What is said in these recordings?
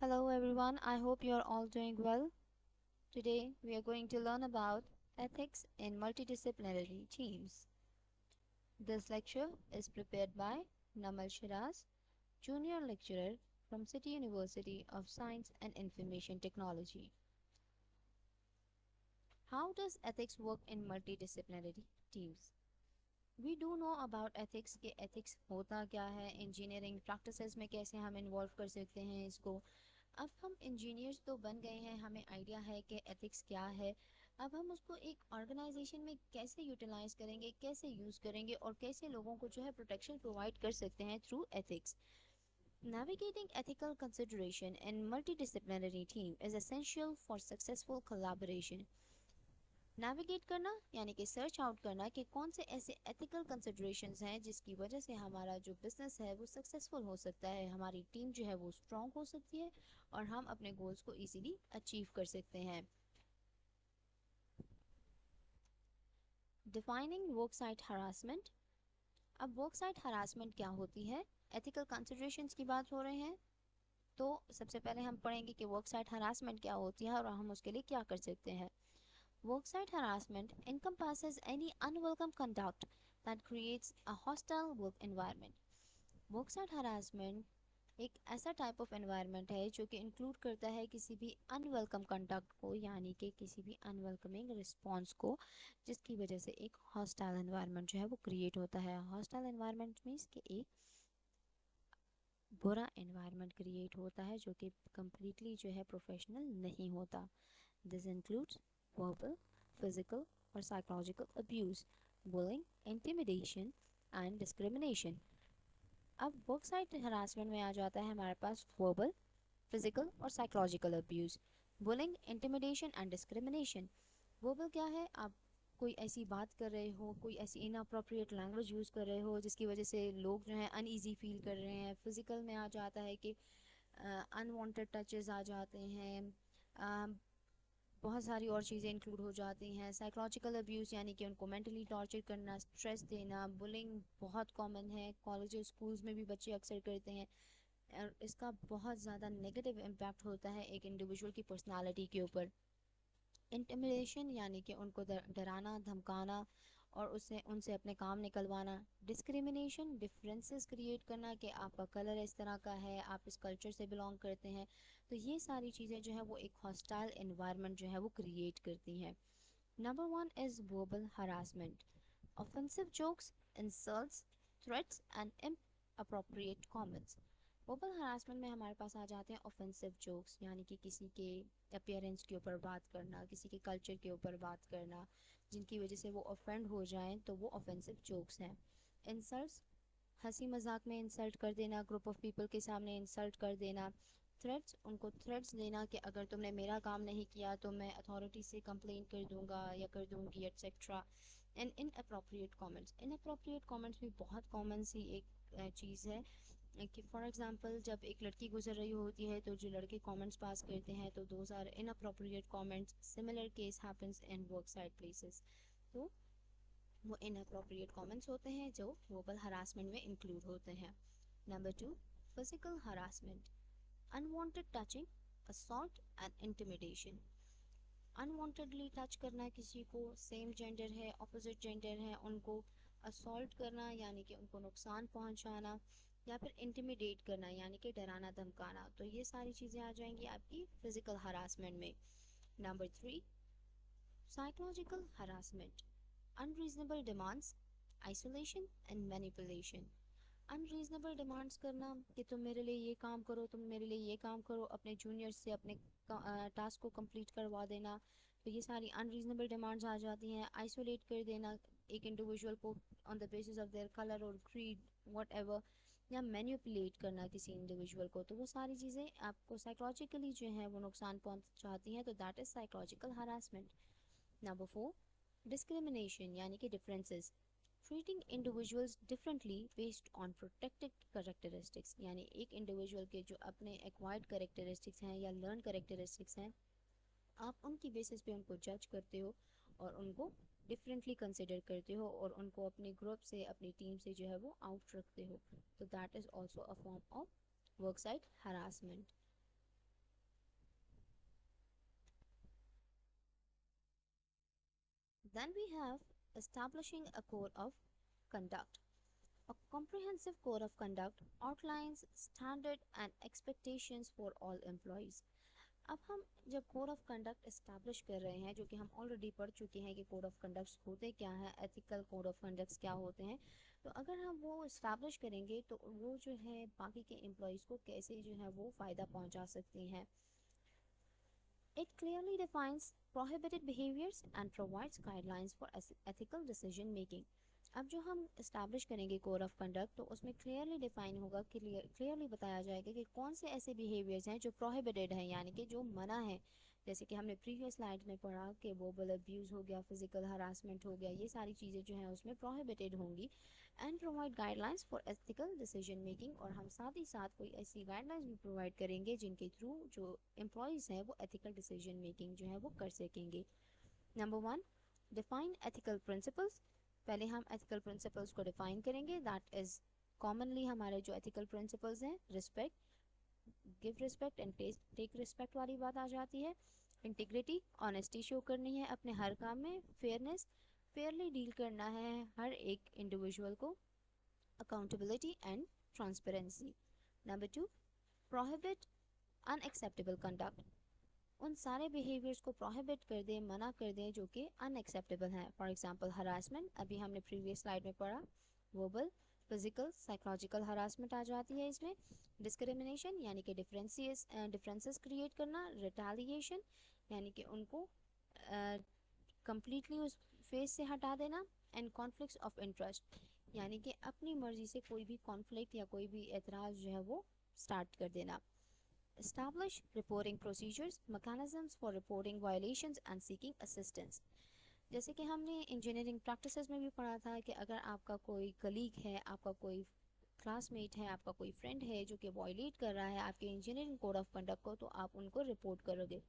Hello everyone, I hope you are all doing well. Today we are going to learn about ethics in multidisciplinary teams. This lecture is prepared by Namal Shiraz, Junior Lecturer from City University of Science and Information Technology. How does ethics work in multidisciplinary teams? We do know about ethics कि ethics होता क्या है, engineering practices में कैसे हम involve कर सकते हैं इसको. अब हम इंजीनियर्स तो बन गए हैं, हमें आइडिया है कि एथिक्स क्या है. अब हम उसको एक ऑर्गेनाइजेशन में कैसे यूटिलाइज करेंगे, कैसे यूज़ करेंगे और कैसे लोगों को जो है प्रोटेक्शन प्रोवाइड कर सकते हैं through ethics. Navigating ethical consideration in multidisciplinary team is essential for successful collaboration. Navigate करना यानी कि सर्च आउट करना कि कौन से ऐसे एथिकल कंसिडरेशंस हैं जिसकी वजह से हमारा जो बिजनेस है वो सक्सेसफुल हो सकता है, हमारी टीम जो है वो स्ट्रांग हो सकती है और हम अपने गोल्स को इजीली अचीव कर सकते हैं. Defining work site harassment. अब वर्क साइट हरासमेंट क्या होती है? एथिकल कंसिडरेशंस की बात हो रहे हैं तो सबसे पहले हम पढ़ेंगे कि वर्क साइट हरासमेंट क्या होती है और हम उसके लिए क्या कर सकते हैं. Worksite harassment encompasses any unwelcome conduct that creates a hostile work environment. Worksite harassment एक ऐसा टाइप ऑफ एनवायरनमेंट है जो कि इंक्लूड करता है किसी भी अनवेलकम कंडक्ट को, यानी कि किसी भी अनवेलकमिंग रिस्पॉन्स को, जिसकी वजह से एक हॉस्टाइल एनवायरनमेंट जो है वो क्रिएट होता है. हॉस्टाइल एनवायरनमेंट मीन्स कि एक बुरा एनवायरनमेंट क्रिएट होता है जो कि कम्प्लीटली जो है प्रोफेशनल नहीं होता. This includes verbal, physical or psychological abuse, bullying, intimidation and discrimination. अब वर्क साइट हरासमेंट में आ जाता है हमारे पास verbal, physical और psychological abuse, bullying, intimidation and discrimination. verbal क्या है? आप कोई ऐसी बात कर रहे हो, कोई ऐसी इनअप्रोप्रिएट लैंग्वेज यूज़ कर रहे हो जिसकी वजह से लोग जो हैं अनईजी फील कर रहे हैं. फिजिकल में आ जाता है कि अनवांटेड टचेस आ जाते हैं, बहुत सारी और चीज़ें इंक्लूड हो जाती हैं. साइकोलॉजिकल अब्यूज़ यानी कि उनको मेंटली टॉर्चर करना, स्ट्रेस देना. बुलिंग बहुत कॉमन है, कॉलेज स्कूल्स में भी बच्चे अक्सर करते हैं और इसका बहुत ज़्यादा नेगेटिव इम्पैक्ट होता है एक इंडिविजुअल की पर्सनालिटी के ऊपर. इंटिमिडेशन यानी कि उनको डराना धमकाना और उससे उनसे अपने काम निकलवाना. डिस्क्रिमिनेशन डिफरेंसेस क्रिएट करना कि आपका कलर इस तरह का है, आप इस कल्चर से बिलोंग करते हैं. तो ये सारी चीज़ें जो है वो एक हॉस्टाइल एनवायरनमेंट जो है वो क्रिएट करती हैं. Number one is verbal harassment. Offensive jokes, insults, threats and inappropriate comments. Verbal harassment में हमारे पास आ जाते हैं ऑफेंसिव जोक्स, यानी कि किसी के अपीयरेंस के ऊपर बात करना, किसी के कल्चर के ऊपर बात करना जिनकी वजह से वो ऑफेंड हो जाएं, तो वो ऑफेंसिव जोक्स हैं. इंसल्ट्स, हंसी मजाक में इंसल्ट कर देना, ग्रुप ऑफ पीपल के सामने इंसल्ट कर देना. थ्रेट्स, उनको थ्रेट्स देना कि अगर तुमने मेरा काम नहीं किया तो मैं अथॉरिटी से कंप्लेन कर दूंगा या कर दूंगी etcetera. And inappropriate comments. Inappropriate comments भी बहुत कॉमन सी एक चीज़ है कि फॉर एग्जांपल जब एक लड़की गुजर रही होती है तो जो लड़के कमेंट्स पास करते हैं तो those are inappropriate comments. Similar case happens in work site places. तो वो इनअप्रोप्रिएट कमेंट्स होते हैं जो वर्बल हरासमेंट में इंक्लूड होते हैं. Number two, physical harassment. Unwanted touching, assault and intimidation. Unwantedly touch करना किसी को, सेम जेंडर है, ऑपोजिट जेंडर है, उनको असॉल्ट करना यानी कि उनको नुकसान पहुंचाना, या फिर इंटिमिडेट करना यानी कि डराना धमकाना. तो ये सारी चीज़ें आ जाएंगी आपकी फिजिकल हरासमेंट में. Number three, psychological harassment. Unreasonable demands, isolation and manipulation. Unreasonable demands करना कि तुम मेरे लिए ये काम करो, तुम मेरे लिए ये काम करो, अपने जूनियर से अपने टास्क को कंप्लीट करवा देना. तो ये सारी अनरीजनेबल डिमांड्स आ जाती हैं. आइसोलेट कर देना एक इंडिविजुअल को on the basis of their colour और क्रीड वट एवर, या मैनिपुलेट करना किसी इंडिविजुअल को. तो वो सारी चीज़ें आपको साइकोलॉजिकली जो है वो नुकसान पहुंचाती हैं. तो that is psychological harassment. Number four, discrimination यानी कि differences. Treating individuals differently based on protected characteristics, यानी एक इंडिविजुअल के जो अपने एक्वायर्ड करेक्टरिस्टिक्स हैं या लर्न करेक्टरिस्टिक्स हैं, आप उनकी बेसिस पे उनको जज करते हो और उनको डिफरेंटली कंसिडर करते हो और उनको अपने ग्रुप से, अपनी टीम से जो है वो आउट रखते हो. तो that is also a form of work site harassment. Then we have establishing a code of conduct. A comprehensive code of conduct outlines standard and expectations for all employees. अब हम जब कोड ऑफ कंडक्ट इस्टेब्लिश कर रहे हैं, जो कि हम already पढ़ चुके हैं कि कोड ऑफ कंडक्ट्स होते क्या हैं, एथिकल कोड ऑफ कंडक्ट्स क्या होते हैं, तो अगर हम वो इस्टेब्लिश करेंगे तो वो जो है बाकी के एम्प्लॉयज़ को कैसे जो है वो फ़ायदा पहुंचा सकती हैं. It clearly defines prohibited behaviors and provides guidelines for ethical decision making. अब जो हम इस्टेब्लिश करेंगे कोड ऑफ कंडक्ट तो उसमें क्लियरली डिफाइन होगा, क्लियरली बताया जाएगा कि कौन से ऐसे बिहेवियर्स हैं जो प्रोहिबिटेड हैं, यानी कि जो मना है. जैसे कि हमने प्रीवियस स्लाइड में पढ़ा कि वर्बल अब्यूज़ हो गया, फिजिकल हरासमेंट हो गया, ये सारी चीज़ें जो हैं उसमें प्रोहिबिटेड होंगी. And provide guidelines for ethical decision making, और हम साथ ही साथ कोई ऐसी गाइडलाइंस भी प्रोवाइड करेंगे जिनके थ्रू जो एम्प्लॉयज़ हैं वो एथिकल डिसीजन मेकिंग जो है वो कर सकेंगे. Number 1, define ethical principles. पहले हम एथिकल प्रिंसिपल्स को डिफाइन करेंगे. दैट इज़ कॉमनली हमारे जो एथिकल प्रिंसिपल्स हैं, respect, give respect and take respect वाली बात आ जाती है. इंटीग्रिटी, ऑनेस्टी शो करनी है अपने हर काम में. फेयरनेस, फेयरली डील करना है हर एक इंडिविजुअल को. Accountability and transparency. Number 2, prohibit unacceptable conduct. उन सारे बिहेवियर्स को प्रोहिबिट कर दें, मना कर दें जो कि अनएक्सेप्टेबल हैं. फॉर एग्जांपल हरासमेंट, अभी हमने प्रीवियस स्लाइड में पढ़ा. वर्बल, फिजिकल, साइकोलॉजिकल हरासमेंट आ जाती है इसमें. डिस्क्रिमिनेशन यानी कि डिफरेंसेस क्रिएट करना. रिटेलिएशन यानी कि उनको कंप्लीटली उस फेस से हटा देना. एंड कॉन्फ्लिक्ट्स ऑफ इंटरेस्ट यानी कि अपनी मर्जी से कोई भी कॉन्फ्लिक्ट या कोई भी एतराज़ जो है वो स्टार्ट कर देना. Establish reporting procedures, mechanisms for reporting violations and seeking assistance. जैसे कि हमने इंजीनियरिंग प्रैक्टिसेस में भी पढ़ा था कि अगर आपका कोई कलीग है, आपका कोई क्लासमेट है, आपका कोई फ्रेंड है जो कि वायलेट कर रहा है आपके इंजीनियरिंग कोड ऑफ कंडक्ट को, तो आप उनको रिपोर्ट करोगे.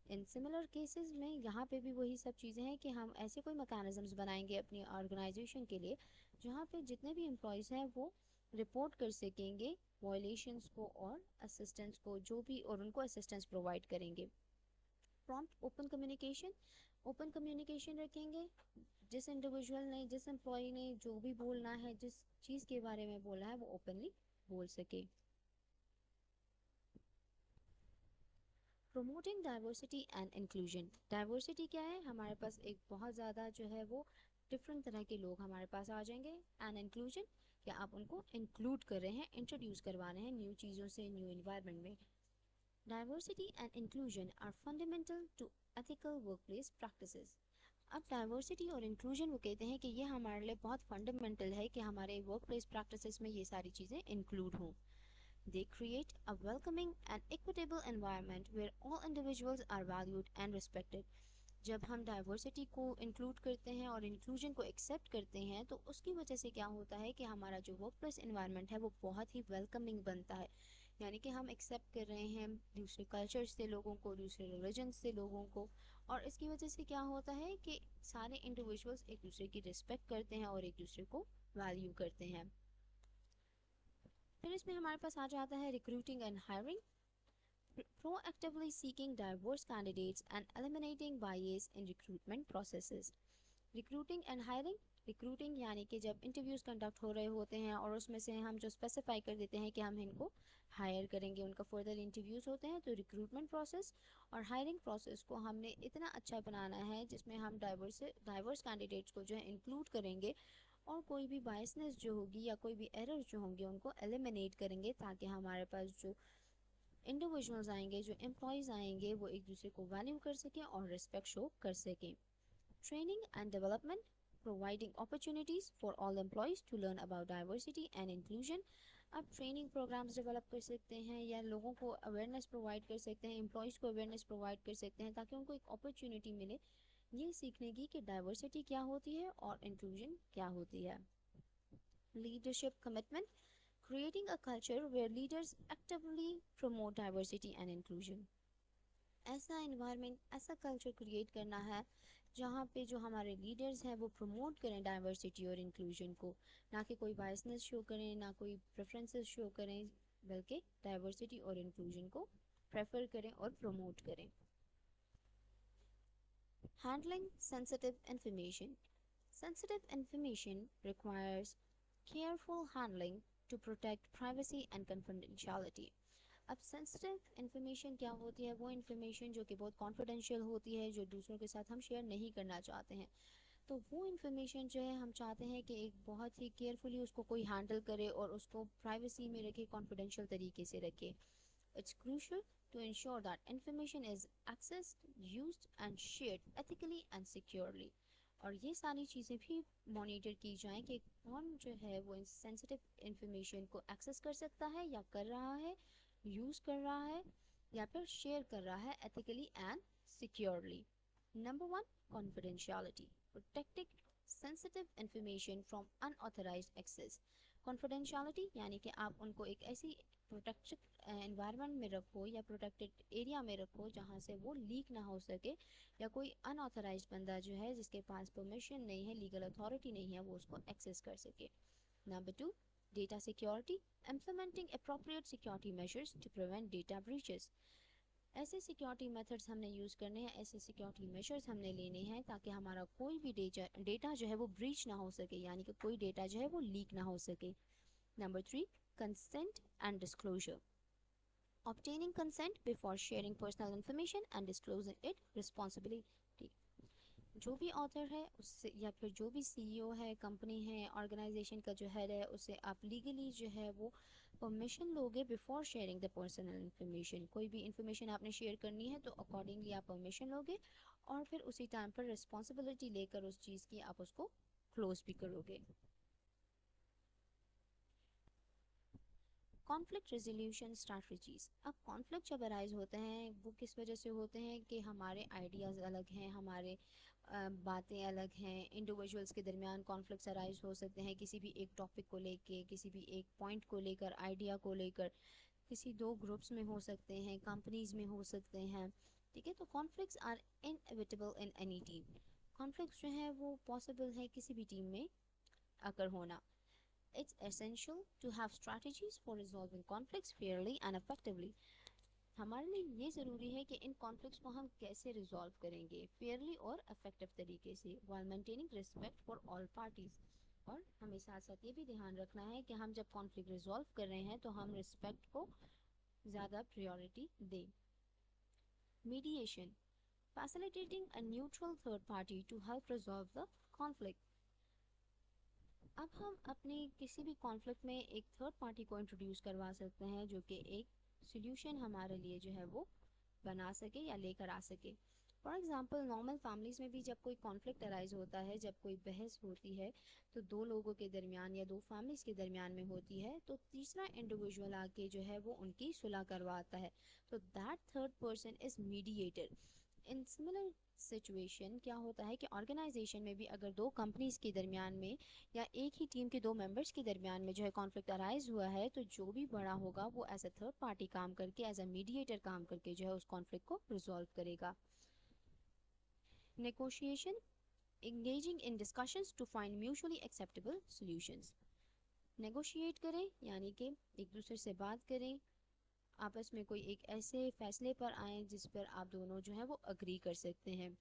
इन सिमिलर केसेस में यहाँ पे भी वही सब चीज़ें हैं कि हम ऐसे कोई मैकेनिज्म्स बनाएंगे अपनी ऑर्गेनाइजेशन के लिए जहाँ पे जितने भी एम्प्लॉयज़ हैं वो रिपोर्ट कर सकेंगे वायलेशंस को और असिस्टेंस को, जो भी, और उनको असिस्टेंस प्रोवाइड करेंगे. Prompt open communication, open communication रखेंगे. जिस इंडिविजुअल ने, जिस एम्प्लॉय ने जो भी बोलना है, जिस चीज़ के बारे में बोलना है वो ओपनली बोल सके. Promoting diversity and inclusion. Diversity क्या है? हमारे पास एक बहुत ज़्यादा जो है वो डिफरेंट तरह के लोग हमारे पास आ जाएंगे. एंड इंक्लूजन, क्या आप उनको इंक्लूड कर रहे हैं, इंट्रोड्यूस करवा रहे हैं न्यू चीज़ों से, न्यू इन्वायरमेंट में. Diversity and inclusion are fundamental to ethical workplace practices. अब डाइवर्सिटी और इंक्लूजन वो कहते हैं कि ये हमारे लिए बहुत फंडामेंटल है कि हमारे वर्कप्लेस प्रैक्टिसेस में ये सारी चीज़ें इंक्लूड हों. They create a welcoming and equitable environment where all individuals are valued and respected. जब हम डाइवर्सिटी को इंक्लूड करते हैं और इंक्लूजन को एक्सेप्ट करते हैं तो उसकी वजह से क्या होता है कि हमारा जो वर्क प्लेस इन्वायरमेंट है वो बहुत ही वेलकमिंग बनता है. यानी कि हम एक्सेप्ट कर रहे हैं दूसरे कल्चर से लोगों को, दूसरे रिलीजन से लोगों को, और इसकी वजह से क्या होता है कि सारे इंडिविजुअल्स एक दूसरे की रिस्पेक्ट करते हैं और एक दूसरे को वैल्यू करते हैं. फिर इसमें हमारे पास आ जाता है recruiting and hiring. Proactively seeking diverse candidates and eliminating bias in recruitment processes. Recruiting and hiring. Recruiting यानी कि जब इंटरव्यूज़ कंडक्ट हो रहे होते हैं और उसमें से हम जो स्पेसिफाई कर देते हैं कि हम इनको हायर करेंगे, उनका फर्दर इंटरव्यूज़ होते हैं, तो रिक्रूटमेंट प्रोसेस. और हायरिंग प्रोसेस को हमने इतना अच्छा बनाना है जिसमें हम डाइवर्स कैंडिडेट्स को जो है इंक्लूड करेंगे और कोई भी बायसनेस जो होगी या कोई भी एरर जो होंगे उनको एलिमिनेट करेंगे, ताकि हमारे पास जो इंडिविजुअल्स आएंगे, जो एम्प्लॉयज़ आएंगे, वो एक दूसरे को वैल्यू कर सकें और रिस्पेक्ट शो कर सकें. Training and development. Providing opportunities for all employees to learn about diversity and inclusion. अब ट्रेनिंग प्रोग्राम्स डेवलप कर सकते हैं या लोगों को अवेयरनेस प्रोवाइड कर सकते हैं, एम्प्लॉयज़ को अवेयरनेस प्रोवाइड कर सकते हैं, ताकि उनको एक अपॉर्चुनिटी मिले ये सीखने की कि डाइवर्सिटी क्या होती है और इंक्लूजन क्या होती है. Leadership commitment. Creating a culture where leaders actively promote diversity and inclusion. ऐसा environment, ऐसा culture create करना है जहाँ पे जो हमारे leaders हैं वो promote करें diversity और inclusion को, ना कि कोई biasness show करें, ना कोई preferences show करें, बल्कि diversity और inclusion को prefer करें और promote करें. Handling sensitive information. Sensitive information requires careful handling to protect privacy and confidentiality. अब सेंसिटिव इन्फॉर्मेशन क्या होती है? वो इन्फॉर्मेशन जो कि बहुत कॉन्फिडेंशियल होती है, जो दूसरों के साथ हम शेयर नहीं करना चाहते हैं। तो वो इन्फॉर्मेशन जो है हम चाहते हैं कि एक बहुत ही केयरफुली उसको कोई हैंडल करे और उसको प्राइवेसी में रखे, कॉन्फिडेंशियल तरीके से रखे। It's crucial to ensure that information is accessed, used and shared ethically and securely. और ये सारी चीज़ें भी मॉनिटर की जाएं कि कौन जो है वो सेंसिटिव इंफॉर्मेशन को एक्सेस कर सकता है या कर रहा है, यूज़ कर रहा है या फिर शेयर कर रहा है ethically and securely. Number one, confidentiality, protecting sensitive information from unauthorised access. Confidentiality यानी कि आप उनको एक ऐसी प्रोटेक्टेड एनवायरनमेंट में रखो या प्रोटेक्टेड एरिया में रखो जहाँ से वो लीक ना हो सके, या कोई अनऑथराइज्ड बंदा जो है जिसके पास परमिशन नहीं है, लीगल अथॉरिटी नहीं है, वो उसको एक्सेस कर सके। Number two, data security, implementing appropriate security measures to prevent data breaches. ऐसे सिक्योरिटी मेथड्स हमने यूज़ करने हैं, ऐसे सिक्योरिटी मेजर्स हमने लेने हैं ताकि हमारा कोई भी डेटा जो है वो ब्रीच ना हो सके, यानी कि कोई डेटा जो है वो लीक ना हो सके। Number three, consent and disclosure, obtaining consent before sharing personal information and disclosing it responsibly। जो भी ऑथर है उससे या फिर जो भी सीईओ है, कंपनी है, ऑर्गेनाइजेशन का जो हेड है, उससे आप लीगली जो है वो परमिशन लोगे before sharing the personal information. कोई भी इन्फॉर्मेशन आपने शेयर करनी है तो अकॉर्डिंगली आप परमिशन लोगे और फिर उसी टाइम पर रिस्पॉन्सिबिलिटी लेकर उस चीज़ की आप उसको क्लोज भी करोगे। Conflict resolution strategies. अब कॉन्फ्लिक्ट जब अराइज होते हैं वो किस वजह से होते हैं कि हमारे आइडियाज़ अलग हैं, हमारे बातें अलग हैं। इंडिविजुअल्स के दरमियान कॉन्फ्लिक्ट्स अराइज हो सकते हैं किसी भी एक टॉपिक को लेके, किसी भी एक पॉइंट को लेकर, आइडिया को लेकर, किसी दो ग्रुप्स में हो सकते हैं, कंपनीज में हो सकते हैं। ठीक है, तो conflicts are inevitable in any team. Conflicts जो है वो पॉसिबल है किसी भी टीम में अगर होना। It's essential to have strategies for resolving conflicts fairly and effectively. हमारे लिए ये ज़रूरी है कि इन कॉन्फ्लिक्ट्स को हम कैसे रिजॉल्व करेंगे फेयरली और इफेक्टिव तरीके से, while maintaining respect for all parties। और हमें साथ साथ ये भी ध्यान रखना है कि हम जब कॉन्फ्लिक्ट रिजॉल्व कर रहे हैं तो हम रिस्पेक्ट को ज़्यादा प्रायोरिटी दें। Mediation, facilitating a neutral third party to help resolve the conflict। अब हम अपने किसी भी कॉन्फ्लिक्ट में एक थर्ड पार्टी को इंट्रोड्यूस करवा सकते हैं जो कि एक सोल्यूशन हमारे लिए जो है वो बना सके या लेकर आ सके। फॉर एग्जांपल, नॉर्मल फैमिलीज़ में भी जब कोई कॉन्फ्लिक्ट अराइज होता है, जब कोई बहस होती है तो दो लोगों के दरमियान या दो फैमिलीज़ के दरमियान में होती है, तो तीसरा इंडिविजुअल आके जो है वो उनकी सुलह करवाता है, तो that third person is mediator. In similar situation क्या होता है कि ऑर्गेनाइजेशन में भी अगर दो कंपनीज के दरमियान में या एक ही टीम के दो मेंबर्स के दरमियान में जो है कॉन्फ्लिक्ट अराइज हुआ है, तो जो भी बड़ा होगा वो एज अ थर्ड पार्टी काम करके, एज अ मीडिएटर काम करके जो है उस कॉन्फ्लिक्ट को रिजॉल्व करेगा। Negotiation, engaging in discussions to find mutually acceptable solutions। Negotiate करें यानी कि एक दूसरे से बात करें, आपस में कोई एक ऐसे फैसले पर आए जिस पर आप दोनों जो है वो अग्री कर सकते हैं।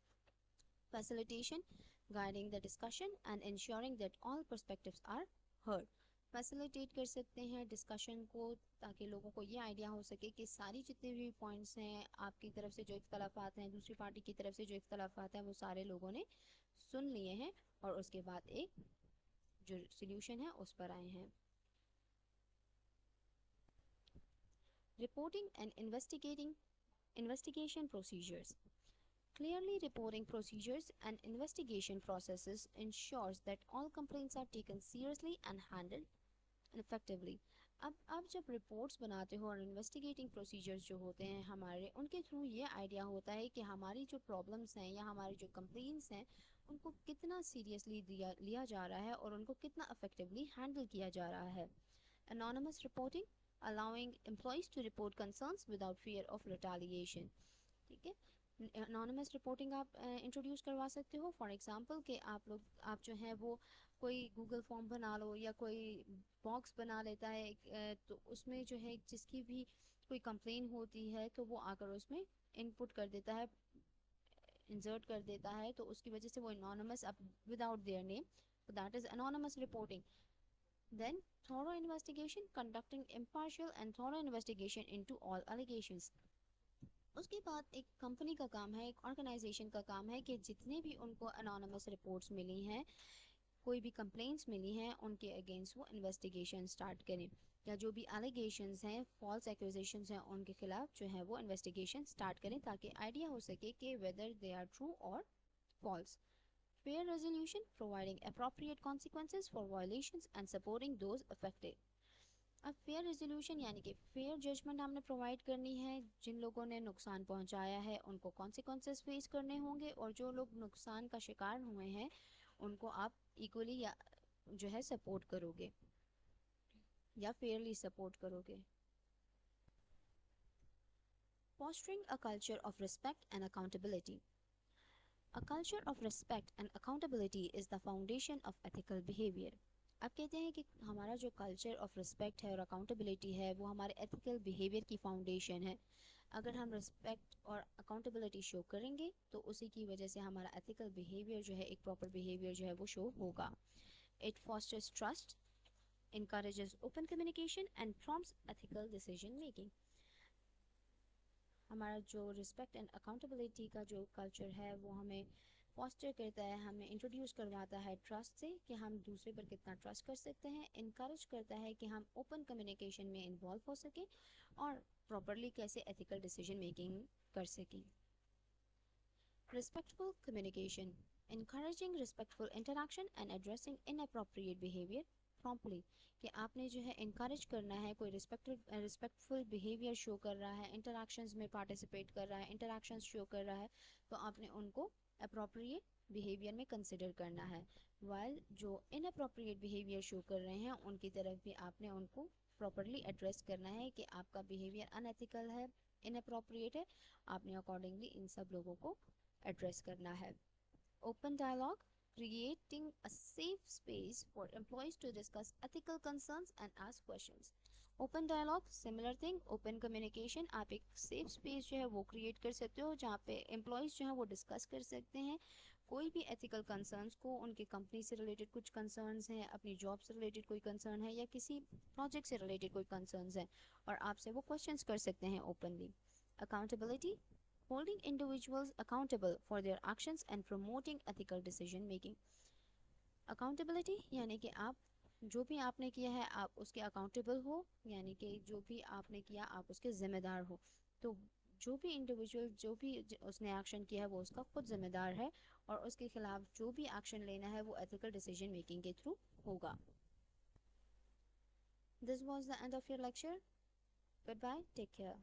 Facilitation, guiding the discussion and ensuring that all perspectives are heard. Facilitate कर सकते हैं डिस्कशन को ताकि लोगों को ये आइडिया हो सके कि सारी जितने भी पॉइंट्स हैं, आपकी तरफ से जो इख्तलाफात हैं, दूसरी पार्टी की तरफ से जो इख्तलाफात हैं, वो सारे लोगों ने सुन लिए हैं और उसके बाद एक जो सोल्यूशन है उस पर आए हैं। Reporting and investigation procedures. Clearly reporting procedures and investigation processes ensures that all complaints are taken seriously and handled effectively। अब जब रिपोर्ट्स बनाते हो और इन्वेस्टिगेटिंग प्रोसीजर्स जो होते हैं हमारे, उनके थ्रू ये आइडिया होता है कि हमारी जो प्रॉब्लम्स हैं या हमारी जो कंप्लेंट्स हैं उनको कितना सीरियसली लिया जा रहा है और उनको कितना इफेक्टिवली हैंडल किया जा रहा है। Anonymous reporting, allowing employees to report concerns without fear of retaliation। ठीक है, anonymous reporting आप इंट्रोड्यूस करवा सकते हो। फॉर एग्जांपल कि आप जो है वो कोई गूगल फॉर्म बना लो या कोई बॉक्स बना लेता है तो उसमें जो है जिसकी भी कोई कंप्लेन होती है तो वो आकर उसमें इनपुट कर देता है انسرٹ کر دیتا ہے تو اس کی وجہ سے وہ anonymous without their name, that is anonymous reporting. Then thorough investigation, conducting impartial and thorough investigation into all allegations. اس کے بعد ایک کمپنی کا کام ہے، ایک آرگنائزیشن کا کام ہے کہ جتنے بھی ان کو انونیمس رپورٹس ملی ہیں، کوئی بھی کمپلینٹس ملی ہیں، ان کے اگینسٹ وہ انویسٹیگیشن سٹارٹ کریں، یا جو بھی الیگیشنز ہیں، فالس ایکوزیشنز ہیں، ان کے خلاف جو ہے وہ انویسٹیگیشن سٹارٹ کریں تاکہ آئیڈیا ہو سکے کہ whether they are true or false. Fair resolution, providing appropriate consequences for violations and supporting those affected. اب فیئر ریزولوشن یعنی کہ فیئر ججمنٹ ہم نے پرووائڈ کرنی ہے، جن لوگوں نے نقصان پہنچایا ہے ان کو کانسیکوینسز فیس کرنے ہوں گے، اور جو لوگ نقصان کا شکار ہوئے ہیں ان کو آپ ایکولی یا جو ہے سپورٹ کرو گے یا فیئرلی سپورٹ کرو گے. Fostering a culture of respect and accountability. A culture of respect and accountability is the foundation of ethical behavior. اب کہتے ہیں کہ ہمارا جو کلچر آف رسپیکٹ ہے اور اکاؤنٹیبلٹی ہے وہ ہمارے ایتھیکل بیہیویئر کی فاؤنڈیشن ہے. اگر ہم رسپیکٹ اور اکاؤنٹیبلٹی شو کریں گے تو اسی کی وجہ سے ہمارا ایتھیکل بیہیویئر جو ہے، ایک پراپر بیہیویئر جو ہے وہ شو ہوگا. It fosters trust, encourages open communication and prompts ethical decision making. ہمارا جو رسپیکٹ اینڈ اکاؤنٹیبلٹی کا جو کلچر ہے وہ ہمیں فاسٹر کرتا ہے، ہمیں انٹروڈیوس کرواتا ہے ٹرسٹ سے کہ ہم دوسرے پر کتنا ٹرسٹ کر سکتے ہیں، انکریج کرتا ہے کہ ہم اوپن کمیونیکیشن میں انوالو ہو سکیں اور پراپرلی کیسے ایتھیکل ڈیسیجن میکنگ کر سکیں. Respectful communication, encouraging respectful interaction and addressing inappropriate behavior promptly. کہ آپ نے جو ہے انکریج کرنا ہے، کوئی رسپیکٹفل بیہیویئر شو کر رہا ہے، انٹریکشنز میں پارٹیسپیٹ کر رہا ہے، انٹریکشنز شو کر رہا ہے، تو آپ نے ان کو اپروپریٹ بیہیویئر میں کنسیڈر کرنا ہے. وائل جو اناپروپریٹ بیہیویئر شو کر رہے ہیں ان کی طرف بھی آپ نے ان کو پراپرلی ایڈریس کرنا ہے کہ آپ کا بیہیویئر ان ایتھیکل ہے، اناپروپریٹ ہے، آپ نے اکارڈنگلی ان سب لوگوں کو ایڈریس کرنا ہے. Open dialogue, creating a safe space for employees to discuss ethical concerns and ask questions. Open dialogue, similar thing, open communication. آپ ایک safe space جو ہے وہ create کر سکتے ہو جہاں پہ employees جو ہیں وہ discuss کر سکتے ہیں کوئی بھی ethical concerns کو. ان کی کمپنی سے related کچھ concerns ہیں، اپنی جاب سے related کوئی concern ہے، یا کسی project سے related کوئی concerns ہیں، اور آپ سے وہ questions کر سکتے ہیں openly. Accountability, holding individuals accountable for their actions and promoting ethical decision making. Accountability یعنی کہ آپ جو بھی آپ نے کیا ہے آپ اس کے اکاؤنٹیبل ہو، یعنی کہ جو بھی آپ نے کیا آپ اس کے ذمہ دار ہو. تو جو بھی انڈیویجول جو بھی اس نے ایکشن کیا ہے وہ اس کا خود ذمہ دار ہے، اور اس کے خلاف جو بھی ایکشن لینا ہے وہ ایتھیکل ڈیسیجن میکنگ کے تھرو ہوگا. This was the end of your lecture. Goodbye. Take care.